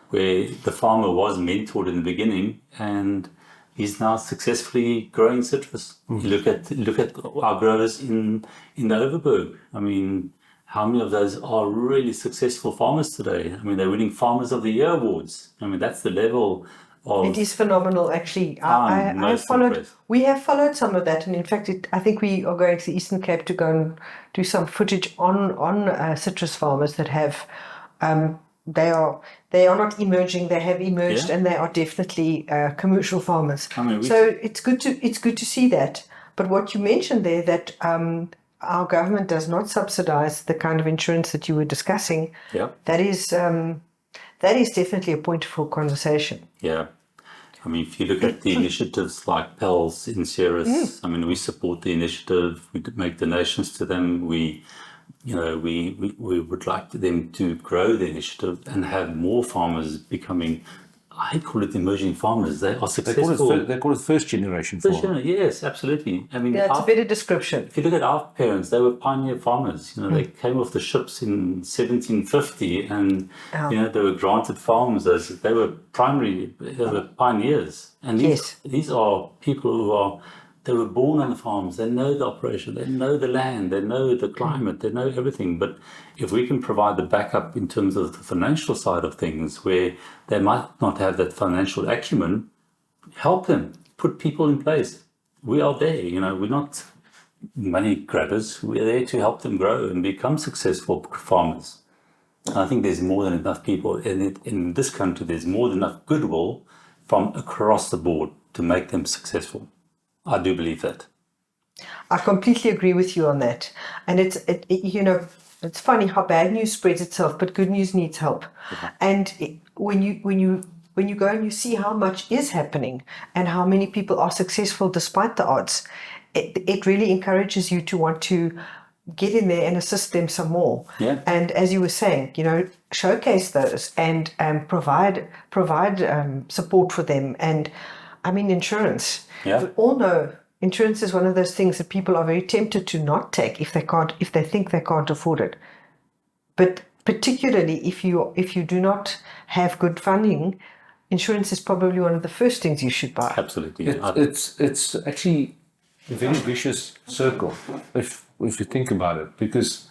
where the farmer was mentored in the beginning and he's now successfully growing citrus. You look at our growers in the Overberg. I mean, how many of those are really successful farmers today? I mean, they're winning Farmers of the Year awards. I mean, that's the level of... It is phenomenal, actually. We have followed some of that, and in fact, I think we are going to the Eastern Cape to go and do some footage on citrus farmers that have... They are not emerging. They have emerged, and they are definitely commercial farmers. It's good to see that. But what you mentioned there, that our government does not subsidize the kind of insurance that you were discussing. Yeah, that is definitely a point for conversation. Yeah, I mean, if you look at the initiatives like PEL's, Insurers, I mean, we support the initiative. We make donations to them. We would like them to grow the initiative and have more farmers becoming, I call it emerging farmers. They are successful. They call it first generation farmers. Yes, absolutely. I mean, that's a better description. If you look at our parents, they were pioneer farmers. They came off the ships in 1750 and, they were granted farms. They were pioneers. And these are people they were born on the farms. They know the operation. They know the land. They know the climate. They know everything. But if we can provide the backup in terms of the financial side of things, where they might not have that financial acumen, help them. Put people in place. We are there. We're not money grabbers. We're there to help them grow and become successful farmers. And I think there's more than enough people in this country. There's more than enough goodwill from across the board to make them successful. I do believe that. I completely agree with you on that. And it's funny how bad news spreads itself, but good news needs help. Mm-hmm. And when you go and you see how much is happening and how many people are successful despite the odds, it really encourages you to want to get in there and assist them some more. Yeah. And as you were saying, showcase those and provide support for them. And I mean, insurance. Yeah. We all know insurance is one of those things that people are very tempted to not take if they think they can't afford it. But particularly if you do not have good funding, insurance is probably one of the first things you should buy. Absolutely. It's actually a very vicious circle if you think about it, because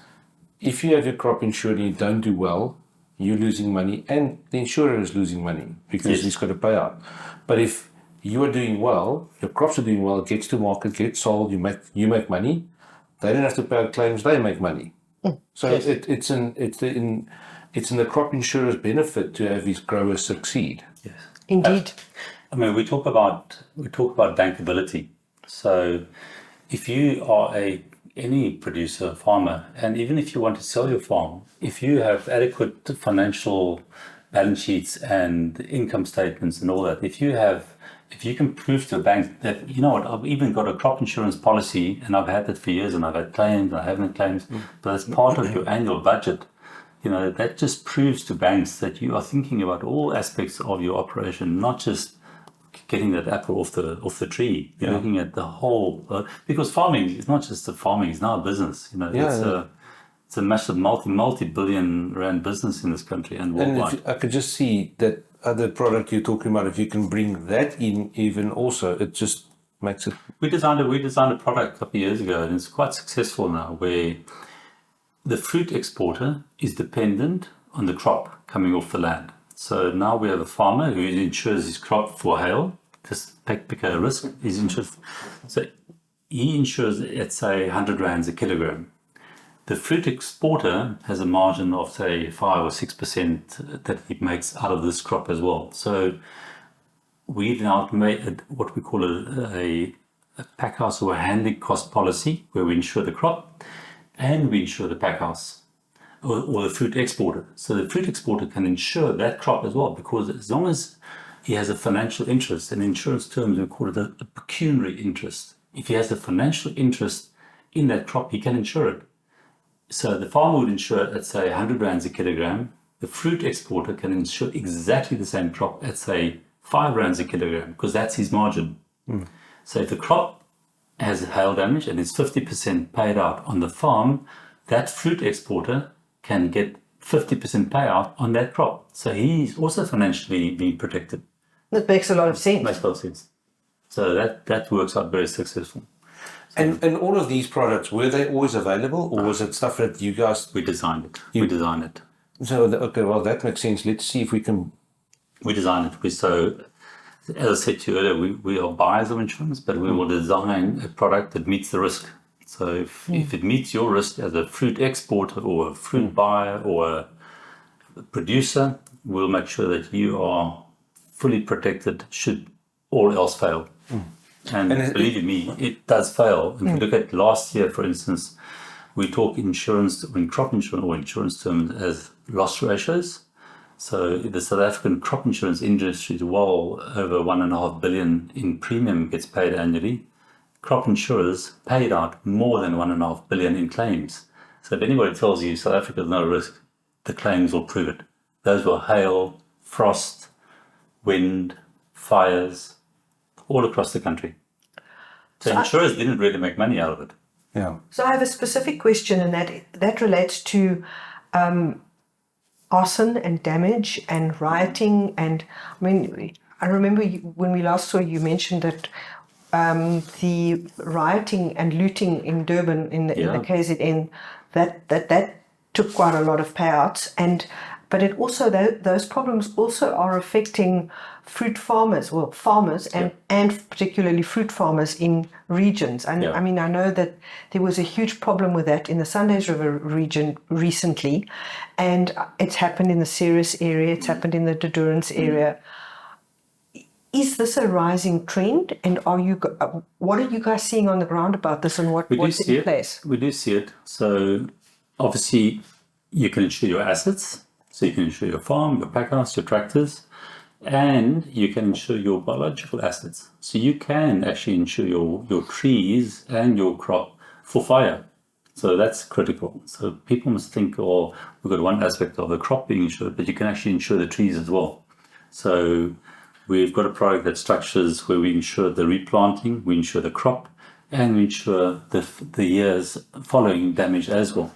if you have your crop insured and you don't do well, you're losing money and the insurer is losing money because he's got to pay out. But if you are doing well, your crops are doing well, it gets to market, gets sold, you make money, they don't have to pay out claims, they make money. So it's in the crop insurer's benefit to have these growers succeed. Yes. Indeed. I mean, we talk about bankability. So if you are any producer, farmer, and even if you want to sell your farm, if you have adequate financial balance sheets and income statements and all that, if you can prove to a bank that, you know what, I've even got a crop insurance policy and I've had that for years and I've had claims and I haven't had claims, but as part of your annual budget, you know, that just proves to banks that you are thinking about all aspects of your operation, not just getting that apple off the tree. You're looking at the whole, because farming is not just farming; it's now a business. You know, it's a massive multi-billion rand business in this country and worldwide. And I could just see that other product you're talking about. If you can bring that in, even also, it just makes it. We designed a product a couple of years ago, and it's quite successful now, where the fruit exporter is dependent on the crop coming off the land. So now we have a farmer who insures his crop for hail, just pick a risk. He's insured. So he insures, let's say, 100 rands a kilogram. The fruit exporter has a margin of, say, 5 or 6% that he makes out of this crop as well. So we've now made what we call a pack house or a handling cost policy, where we insure the crop and we insure the pack house. Or the fruit exporter. So the fruit exporter can insure that crop as well, because as long as he has a financial interest, in insurance terms we call it a pecuniary interest. If he has a financial interest in that crop, he can insure it. So the farmer would insure, let's say, 100 rands a kilogram. The fruit exporter can insure exactly the same crop at, say, 5 rands a kilogram, because that's his margin. So if the crop has hail damage and is 50% paid out on the farm, that fruit exporter can get 50% payout on that crop. So he's also financially being protected. That makes a lot of sense. Makes a lot of sense. So that works out very successful. So and all of these products, were they always available, or was it stuff that you guys... We designed it. We designed it. So, okay, well, that makes sense. Let's see if we can... We designed it. So, as I said to you earlier, we are buyers of insurance, but we will design a product that meets the risk. So if it meets your risk as a fruit exporter or a fruit buyer or a producer, we'll make sure that you are fully protected should all else fail. And believe me, it does fail. If you look at last year, for instance, we talk insurance, in crop insurance or insurance terms, as loss ratios. So the South African crop insurance industry is well over 1.5 billion in premium gets paid annually. Crop insurers paid out more than 1.5 billion in claims. So if anybody tells you South Africa is not a risk, the claims will prove it. Those were hail, frost, wind, fires, all across the country. So insurers didn't really make money out of it. Yeah. So I have a specific question, and that relates to arson and damage and rioting. And I mean, I remember when we last saw you mentioned that the rioting and looting in Durban in the KZN, that took quite a lot of payouts, but it also those problems also are affecting fruit farmers, and particularly fruit farmers in regions. And I mean, I know that there was a huge problem with that in the Sundays River region recently, and it's happened in the Ceres area, it's happened in the Durance area. Is this a rising trend, and what are you guys seeing on the ground about this, and what's in place? We do see it. So obviously you can insure your assets. So you can insure your farm, your pack house, your tractors, and you can insure your biological assets. So you can actually insure your trees and your crop for fire. So that's critical. So people must think, oh, we've got one aspect of the crop being insured, but you can actually insure the trees as well. So we've got a product that structures where we insure the replanting, we insure the crop, and we insure the years following damage as well.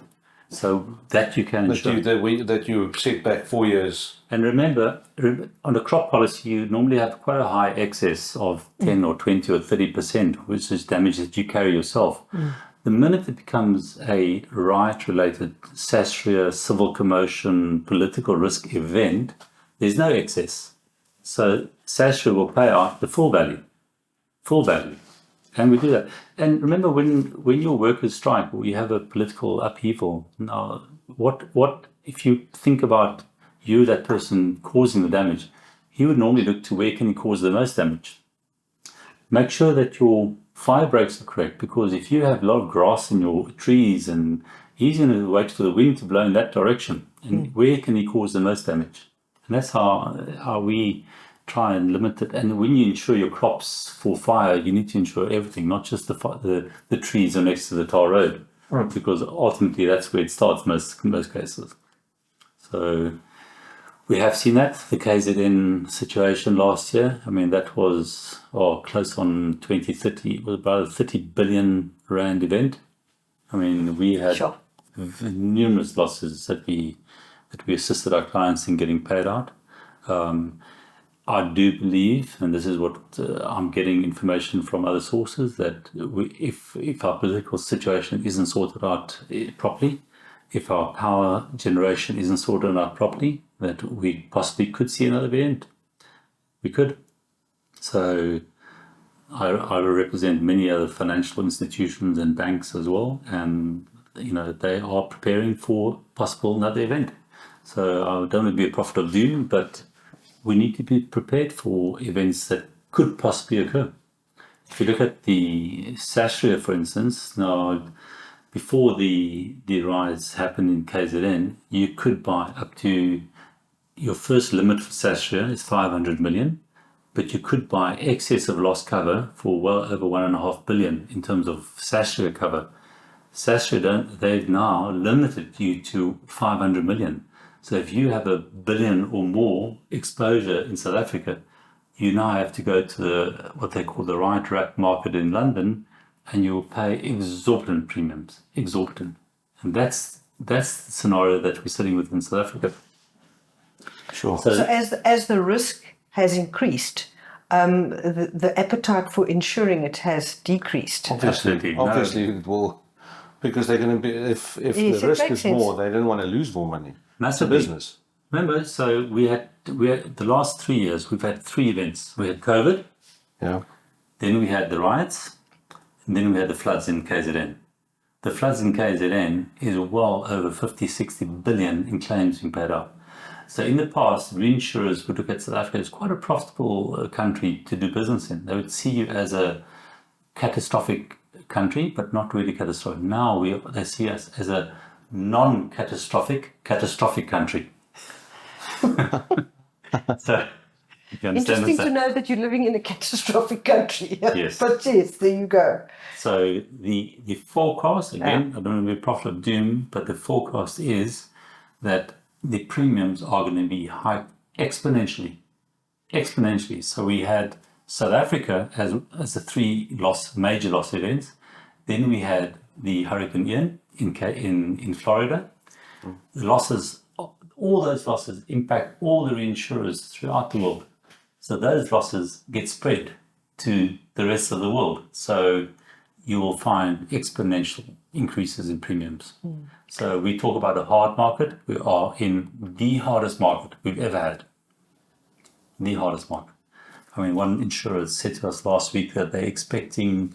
So that you can insure. That you set back 4 years. And remember, on a crop policy, you normally have quite a high excess of 10 or 20 or 30%, which is damage that you carry yourself. The minute it becomes a riot-related sasria, civil commotion, political risk event, there's no excess. So sasria will pay out the full value. And we do that. And remember, when your workers strike or you have a political upheaval, now what if you think about you, that person causing the damage, he would normally look to where can he cause the most damage. Make sure that your fire breaks are correct, because if you have a lot of grass in your trees, and he's going to wait for the wind to blow in that direction, and where can he cause the most damage? And that's how we try and limit it. And when you insure your crops for fire, you need to insure everything, not just the trees are next to the tar road, because ultimately that's where it starts in most cases. So we have seen that, the KZN situation last year. I mean, that was close on 2030. It was about a 30 billion rand event. I mean, we had numerous losses that we assisted our clients in getting paid out. I do believe, and this is what I'm getting information from other sources, that if our political situation isn't sorted out properly, if our power generation isn't sorted out properly, that we possibly could see another event. We could. So I represent many other financial institutions and banks as well, and they are preparing for possible another event. So I don't want to be a prophet of doom, but we need to be prepared for events that could possibly occur. If you look at the sasria, for instance, now before the riots happened in KZN, you could buy up to, your first limit for sasria is 500 million, but you could buy excess of loss cover for well over 1.5 billion in terms of sasria cover. Sasria, they've now limited you to 500 million. So if you have 1 billion or more exposure in South Africa, you now have to go to what they call the riot wrap market in London, and you will pay exorbitant premiums, exorbitant. And that's the scenario that we're sitting with in South Africa. Sure. So as the risk has increased, the appetite for insuring it has decreased. Absolutely. Obviously it will, because they're going to be, if Yes, the risk is sense. more, they don't want to lose more money. Massively. It's a business. Remember, so we had the last 3 years, we've had 3 events. We had COVID, then we had the riots, and then we had the floods in KZN. The floods in KZN is well over 50, 60 billion in claims being paid out. So in the past, reinsurers would look at South Africa as quite a profitable country to do business in. They would see you as a catastrophic country, but not really catastrophic. Now they see us as a non-catastrophic country. So, you understand. Interesting to know that you're living in a catastrophic country. Yes. But yes, there you go. So the forecast, again, I don't want to be a prophet of doom, but the forecast is that the premiums are going to be high exponentially. So we had South Africa as the 3 major loss events. Then we had the Hurricane Ian in Florida. The losses, all those losses impact all the reinsurers throughout the world. So those losses get spread to the rest of the world. So you will find exponential increases in premiums. So we talk about a hard market. We are in the hardest market we've ever had. The hardest market. I mean, one insurer said to us last week that they're expecting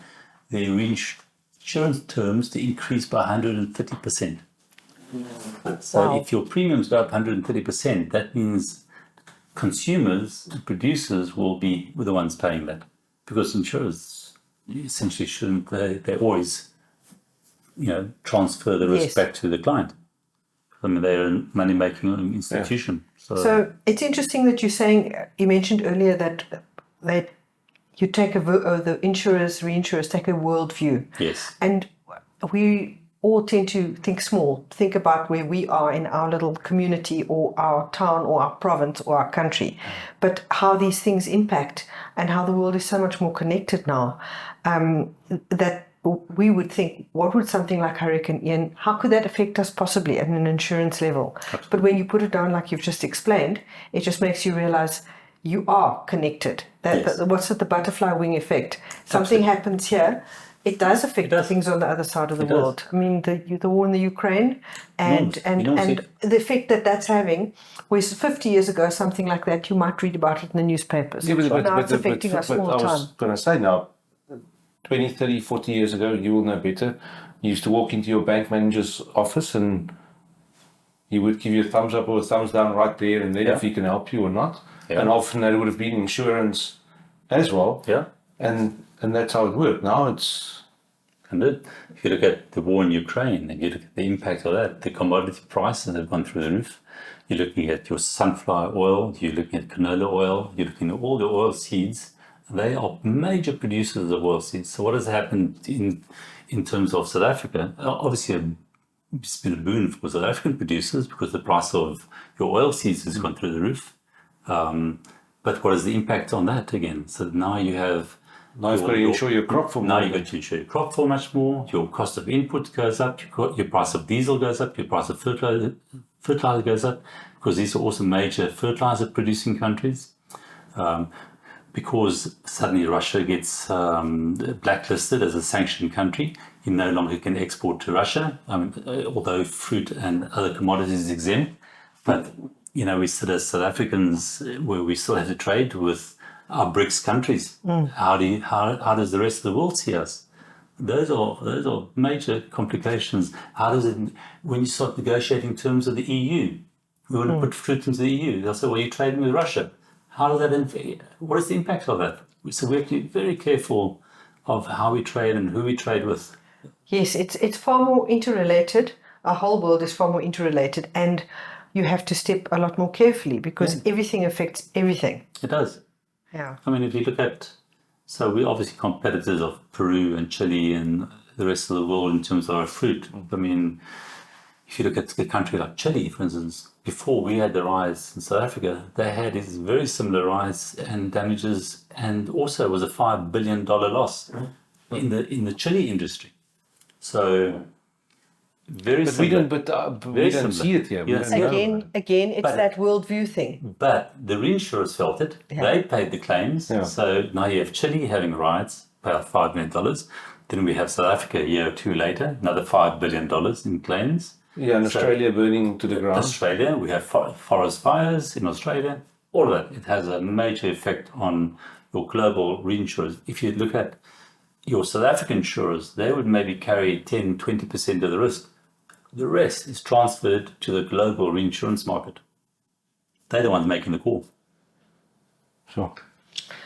their reinsurance terms to increase by 130%. So if your premiums go up 130%, that means consumers and producers will be the ones paying that, because insurers essentially shouldn't. They always, transfer the risk back to the client. I mean, they're a money-making institution. So it's interesting that you mentioned earlier that you take the reinsurers take a world view. Yes. And we all tend to think small, think about where we are in our little community or our town or our province or our country, but how these things impact and how the world is so much more connected now, that we would think, what would something like Hurricane Ian, how could that affect us possibly at an insurance level? Absolutely. But when you put it down like you've just explained, it just makes you realize you are connected. Yes. What's it, the butterfly wing effect? Something happens here, it does affect things on the other side of the world. I mean, the war in the Ukraine and the effect that's having, whereas 50 years ago, something like that, you might read about it in the newspapers. Yeah, Now it's affecting us all the I time. was going to say now, 20, 30, 40 years ago, you will know better. You used to walk into your bank manager's office and he would give you a thumbs up or a thumbs down right there and then if he can help you or not. Yeah. And often there would have been insurance as well. Yeah. And that's how it worked. Now it's... And if you look at the war in Ukraine and you look at the impact of that, the commodity prices have gone through the roof. You're looking at your sunflower oil, you're looking at canola oil, you're looking at all the oil seeds. They are major producers of oil seeds. So what has happened in terms of South Africa? Obviously, it's been a boon for South African producers because the price of your oil seeds has gone through the roof. But what is the impact on that again? So now you have... Now you've got to insure your crop for more. Now you've got to insure your crop for much more. Your cost of input goes up. Your price of diesel goes up. Your price of fertilizer goes up because these are also major fertilizer producing countries. Because suddenly Russia gets blacklisted as a sanctioned country, you no longer can export to Russia. Although fruit and other commodities is exempt, but we still as South Africans, where we still have to trade with our BRICS countries. How does the rest of the world see us? Those are major complications. How does it, when you start negotiating terms of the EU, we want to put fruit into the EU. They'll say, well, you're trading with Russia. How does that, what is the impact of that? So we have to be very careful of how we trade and who we trade with. Yes, it's far more interrelated. Our whole world is far more interrelated, and you have to step a lot more carefully because everything affects everything. It does. Yeah. I mean, if you look at, so we're obviously competitors of Peru and Chile and the rest of the world in terms of our fruit. I mean, if you look at a country like Chile, for instance, before we had the rise in South Africa, they had this very similar rise and damages, and also was a $5 billion loss in the chili industry. So very similar. We don't see it here. Again, it's that worldview thing. But the reinsurers felt it. They paid the claims. Yeah. So now you have Chile having riots, about $5 million. Then we have South Africa a year or two later, another $5 billion in claims. Yeah, and Australia burning to the ground. Australia, we have forest fires in Australia. All of that, it has a major effect on your global reinsurers. If you look at your South African insurers, they would maybe carry 10, 20% of the risk. The rest is transferred to the global reinsurance market. They're the ones making the call. Sure.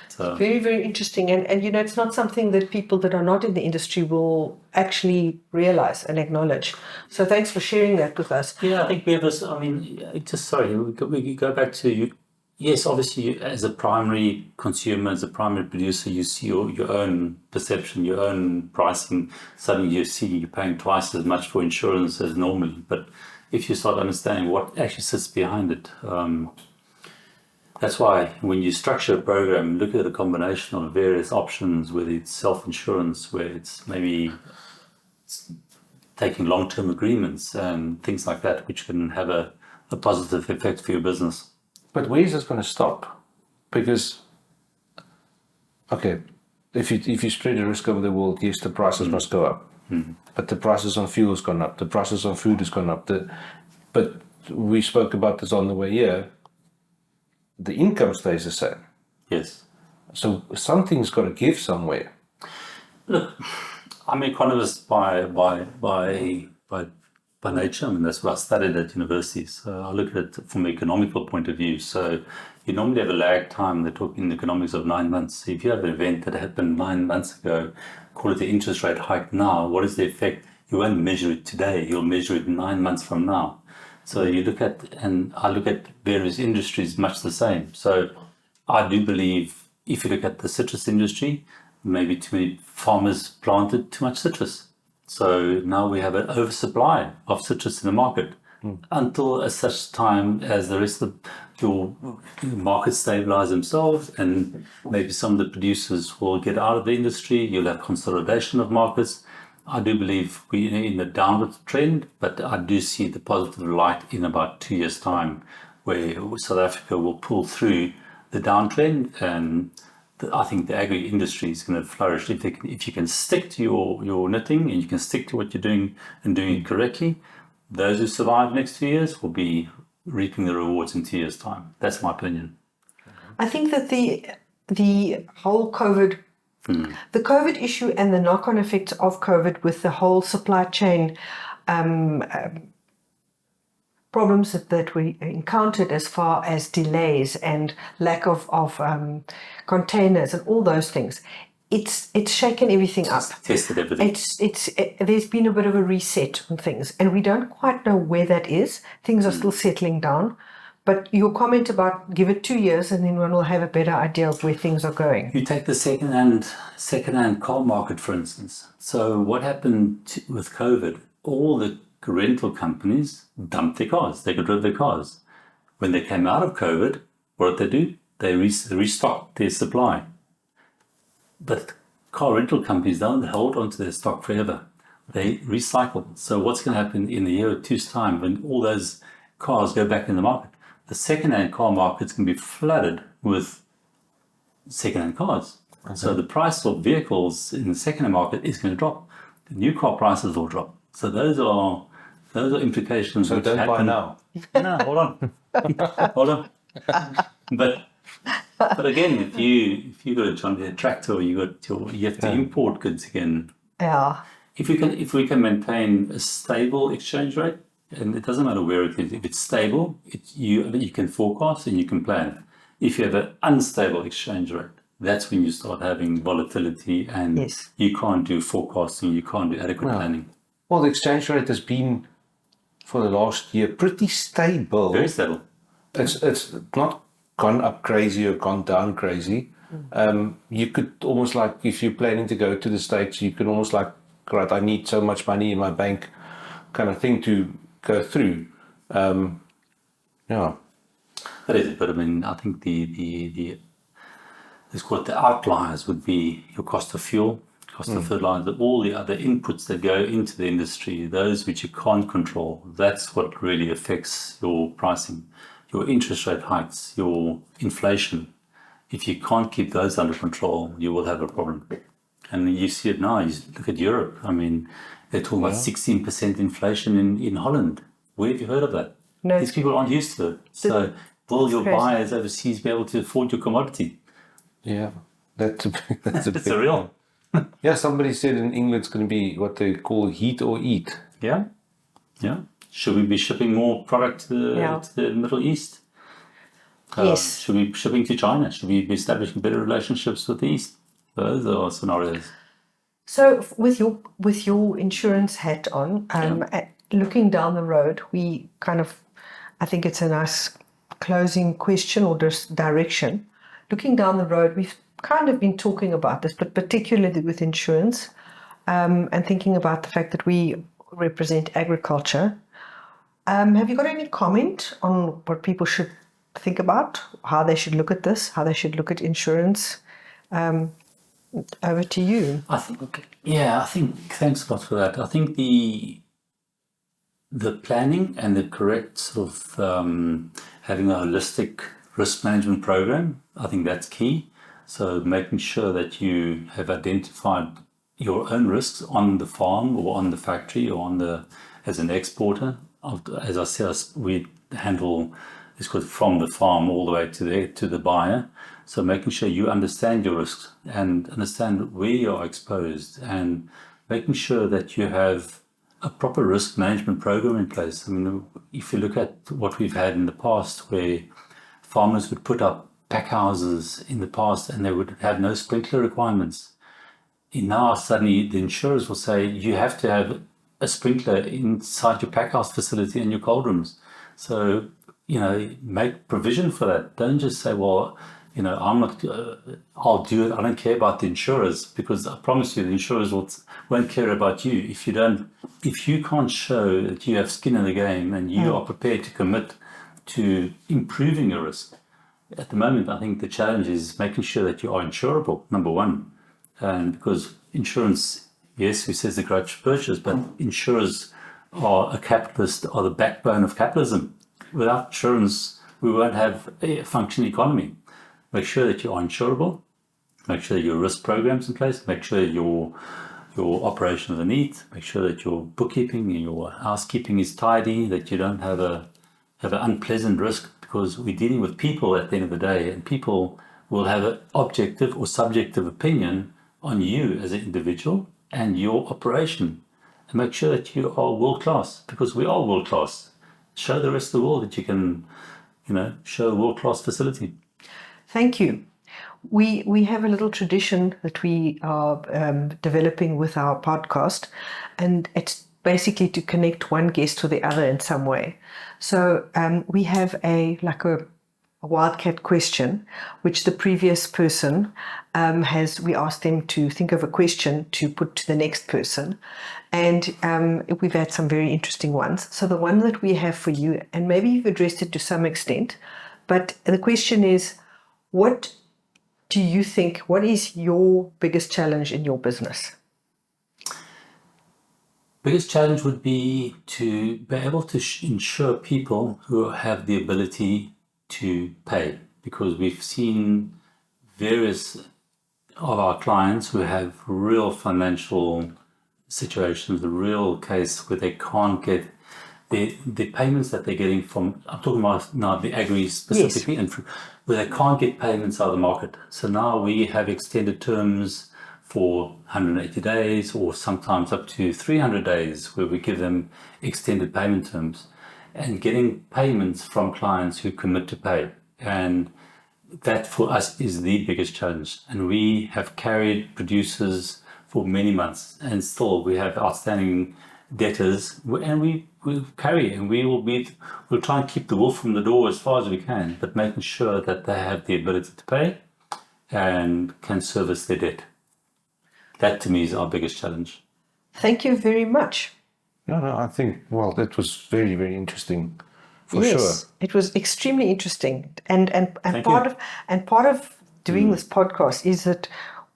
So, Very, very interesting. And it's not something that people that are not in the industry will actually realize and acknowledge. So thanks for sharing that with us. yeah, I think we have this, we go back to you. Yes, obviously, you, as a primary consumer, as a primary producer, you see your own perception, your own pricing. Suddenly you see you're paying twice as much for insurance as normally. But if you start understanding what actually sits behind it, that's why when you structure a program, look at a combination of various options, whether it's self-insurance, where it's maybe taking long-term agreements and things like that, which can have a positive effect for your business. But where is this going to stop? Because, okay, if you spread the risk over the world, yes, the prices must go up. But the prices on fuel has gone up. The prices on food has gone up. But we spoke about this on the way here. The income stays the same. Yes. So something's got to give somewhere. Look, I'm an economist by nature. I mean, that's what I studied at university. So I look at it from an economical point of view. So you normally have a lag time. They're talking economics of 9 months. So if you have an event that happened 9 months ago, call it the interest rate hike now, what is the effect? You won't measure it today. You'll measure it 9 months from now. So you look at, and I look at various industries much the same. So I do believe if you look at the citrus industry, maybe too many farmers planted too much citrus. So now we have an oversupply of citrus in the market until at such time as the rest of your markets stabilize themselves and maybe some of the producers will get out of the industry. You'll have consolidation of markets. I do believe we're in the downward trend, but I do see the positive light in about 2 years' time, where South Africa will pull through the downtrend, and I think the agri industry is going to flourish if you can stick to your knitting and you can stick to what you're doing and doing it correctly. Those who survive next 2 years will be reaping the rewards in 2 years' time. That's my opinion. I think that the whole the COVID issue and the knock-on effects of COVID with the whole supply chain problems that we encountered as far as delays and lack of containers and all those things, it's shaken everything up. Tested everything. There's been a bit of a reset on things, and we don't quite know where that is. Things are still settling down. But your comment about give it 2 years and then one will have a better idea of where things are going. You take the second-hand car market, for instance. So what happened with COVID? All the rental companies dumped their cars. They got rid of their cars. When they came out of COVID, what did they do? They restocked their supply. But car rental companies don't hold onto their stock forever. They recycle. So what's going to happen in a year or two's time when all those cars go back in the market? The second-hand car market's going to be flooded with second-hand cars. Okay. So the price of vehicles in the second-hand market is going to drop. The new car prices will drop. So those are implications. So don't buy now. No, hold on. Hold on. But again, if you got a John Deere tractor, you have to import goods again. Yeah. If we can maintain a stable exchange rate, and it doesn't matter where it is, if it's stable, you can forecast and you can plan. If you have an unstable exchange rate, that's when you start having volatility, and you can't do forecasting, you can't do adequate planning. Well, the exchange rate has been, for the last year, pretty stable. Very stable. It's not gone up crazy or gone down crazy. You could almost, like, if you're planning to go to the States, you could almost like, right, I need so much money in my bank kind of thing to go through. Yeah. That is it. But I mean, I think let's call it the outliers would be your cost of fuel, cost of fertilizer, all the other inputs that go into the industry, those which you can't control. That's what really affects your pricing, your interest rate hikes, your inflation. If you can't keep those under control, you will have a problem. And you see it now. You look at Europe. I mean, they're talking about 16% inflation in Holland. Where have you heard of that? No. These people aren't used to it. So will your buyers overseas be able to afford your commodity? Yeah, that's It's a real. Yeah, somebody said in England it's going to be what they call heat or eat. Yeah. Should we be shipping more product to the Middle East? Yes. Should we be shipping to China? Should we be establishing better relationships with the East? Those are scenarios. So with your insurance hat on, looking down the road, I think it's a nice closing question or just direction. Looking down the road, we've kind of been talking about this, but particularly with insurance, and thinking about the fact that we represent agriculture. Have you got any comment on what people should think about, how they should look at this, how they should look at insurance? Over to you. I think thanks a lot for that. I think the planning and the correct sort of having a holistic risk management program, I think that's key. So making sure that you have identified your own risks on the farm or on the factory or as an exporter. As I said, we handle this from the farm all the way to the buyer. So making sure you understand your risks and understand where you are exposed, and making sure that you have a proper risk management program in place. I mean, if you look at what we've had in the past, where farmers would put up pack houses in the past and they would have no sprinkler requirements. Now suddenly the insurers will say you have to have a sprinkler inside your pack house facility and your cold rooms. So, make provision for that. Don't just say, well, I'm not, I'll do it. I don't care about the insurers, because I promise you the insurers won't care about you if you can't show that you have skin in the game and you are prepared to commit to improving your risk. At the moment, I think the challenge is making sure that you are insurable, number one, and because insurance Yes, who says the grudge purchase, but insurers are the backbone of capitalism. Without insurance, we won't have a functioning economy. Make sure that you are insurable. Make sure that your risk programs in place. Make sure your operations are neat. Make sure that your bookkeeping and your housekeeping is tidy. That you don't have an unpleasant risk, because we're dealing with people at the end of the day, and people will have an objective or subjective opinion on you as an individual and your operation. And make sure that you are world class, because we are world class. Show the rest of the world that you can, show a world class facility. Thank you. We have a little tradition that we are developing with our podcast, and it's basically to connect one guest to the other in some way. So we have a wildcat question, which the previous person we asked them to think of a question to put to the next person. And we've had some very interesting ones. So the one that we have for you, and maybe you've addressed it to some extent, but the question is, what do you think, what is your biggest challenge in your business? Biggest challenge would be to be able to insure people who have the ability to pay, because we've seen various of our clients who have real financial situations, the real case where they can't get the payments that they're getting from, I'm talking about now the agri specifically, yes, and where they can't get payments out of the market. So now we have extended terms for 180 days or sometimes up to 300 days, where we give them extended payment terms and getting payments from clients who commit to pay. And that for us is the biggest challenge. And we have carried producers for many months, and still we have outstanding debtors, and we carry, and we'll try and keep the wolf from the door as far as we can, but making sure that they have the ability to pay and can service their debt. That to me is our biggest challenge. Thank you very much. No, I think, well, that was very, very interesting, for yes, sure. It was extremely interesting, and part of doing this podcast is that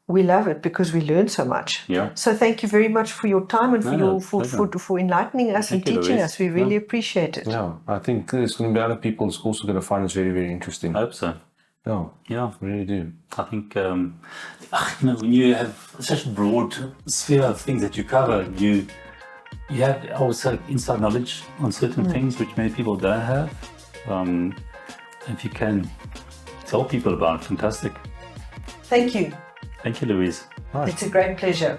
we love it because we learn so much. Yeah. So thank you very much for your time and for enlightening us and teaching us. We really appreciate it. Yeah, I think there's going to be other people who's also going to find this very, very interesting. I hope so. Yeah, I really do. I think when you have such a broad sphere of things that you cover, you have also inside knowledge on certain things which many people don't have. If you can tell people about it, fantastic. Thank you. Thank you, Louise. It's a great pleasure.